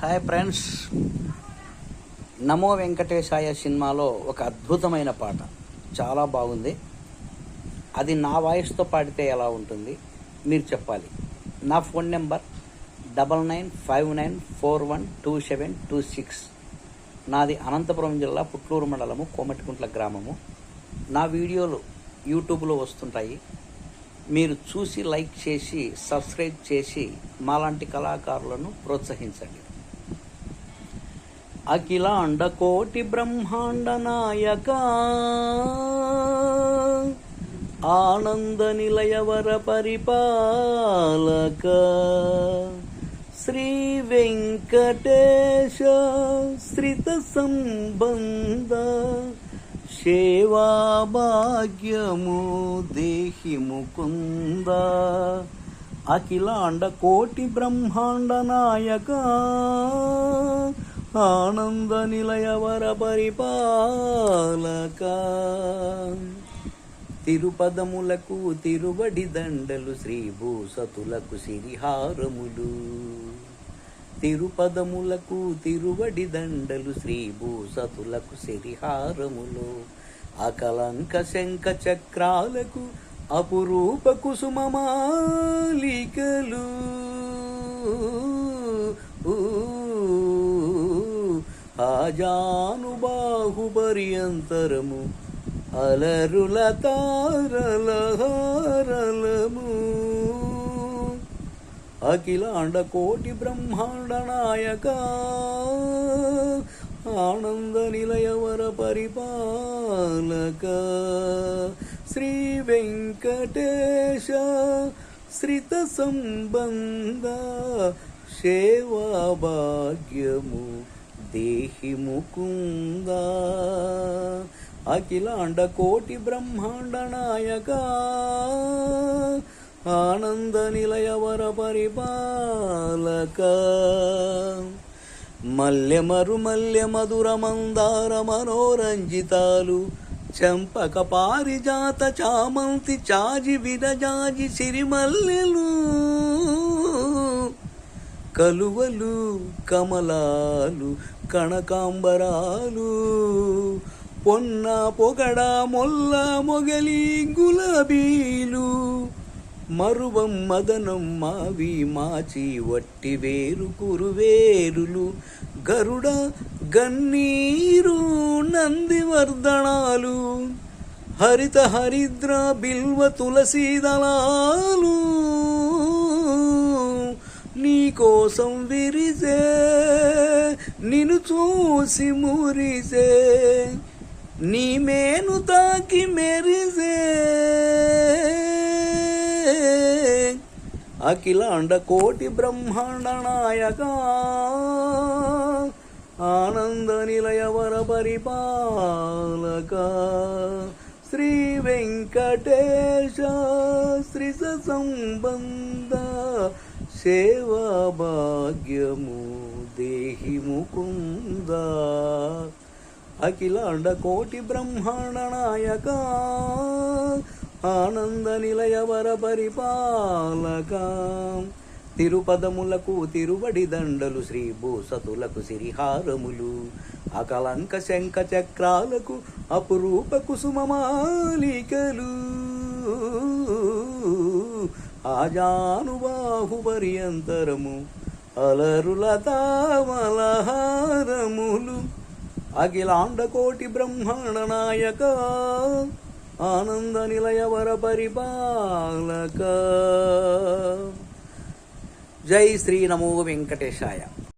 Hi friends, నమో వెంకటేశాయ సినిమాలో ఒక అద్భుతమైన పాట చాలా బాగుంది. అది నా వాయిస్తో పాడితే ఎలా ఉంటుంది మీరు చెప్పాలి. నా ఫోన్ నెంబర్ 9959412726. నాది అనంతపురం జిల్లా పుట్లూరు మండలము కోమటికుంట్ల గ్రామము. నా వీడియోలు యూట్యూబ్లో వస్తుంటాయి. మీరు చూసి లైక్ చేసి సబ్స్క్రైబ్ చేసి మాలాంటి కళాకారులను ప్రోత్సహించండి. అఖిలాండ కోటి బ్రహ్మాండ నాయక, ఆనంద నిలయవర పరిపాలక, శ్రీ వెంకటేశ శ్రిత సంబంధ, సేవా భాగ్యము దేహి ముకుంద. అఖిలాండ కోటి బ్రహ్మాండ నాయక, ఆనంద నిలయవర పరిపాలక, తిరుపదములకు తిరువడి దండలు శ్రీభూసతులకు సిరిహారములు. తిరుపదములకు తిరువడి దండలు శ్రీభూసతులకు సిరిహారములు. అకలంక శంఖ చక్రాలకు అపురూప కుసుమమాలికలు. ఆజానుబాహు పర్యంతరము అలరుల తారల హారలము. అఖిలాండ కోటి బ్రహ్మాండ నాయక, ఆనంద నిలయవర పరిపాలక, శ్రీ వెంకటేశ శ్రిత సంబంధ, సేవా భాగ్యము దేహి ముకుంద. అఖిలాండ కోటి బ్రహ్మాండ నాయక, ఆనంద నిలయవర పరిపాలక, మల్లెమరు మల్లె మధుర మందార మనోరంజితాలు, చంపక పారిజాత చామంతి చాజి విరజాజి సిరిమల్లెలు, కలువలు కమలాలు కనకాంబరాలు, పొన్న పొగడ మొల్ల మొగలి గులాబీలు, మరువం మదనం మావి మాచి వట్టి వేరు కురువేరులు, గరుడ గన్నీరు నందివర్ధనాలు, హరిత హరిద్ర బిల్వ తులసీ దళాలు, నీకోసం విరిసే నిన్ను చూసి మురిసే, నీ మేను తాకి మెరిసే. అఖిలాండ కోటి బ్రహ్మాండ నాయక, ఆనంద నిలయవర పరిపాలక, శ్రీ వెంకటేశ శ్రిత సంబంధ, సేవా భాగ్యము దేహి ముకుంద. అఖిలాండ కోటి బ్రహ్మాండ నాయక, ఆనంద నిలయవర పరిపాలక, తిరుపదములకు తిరువడి దండలు శ్రీభూసతులకు సిరిహారములు, అకలంక శంఖ చక్రాలకు అపురూప కుసుమమాలికలు, ఆజానుబాహు పర్యంతరము అలరుల తామలహారములు. అఖిలాండ కోటి బ్రహ్మాండ నాయక, ఆనంద నిలయవర పరిపాలక. జై శ్రీ నమో వెంకటేశాయ.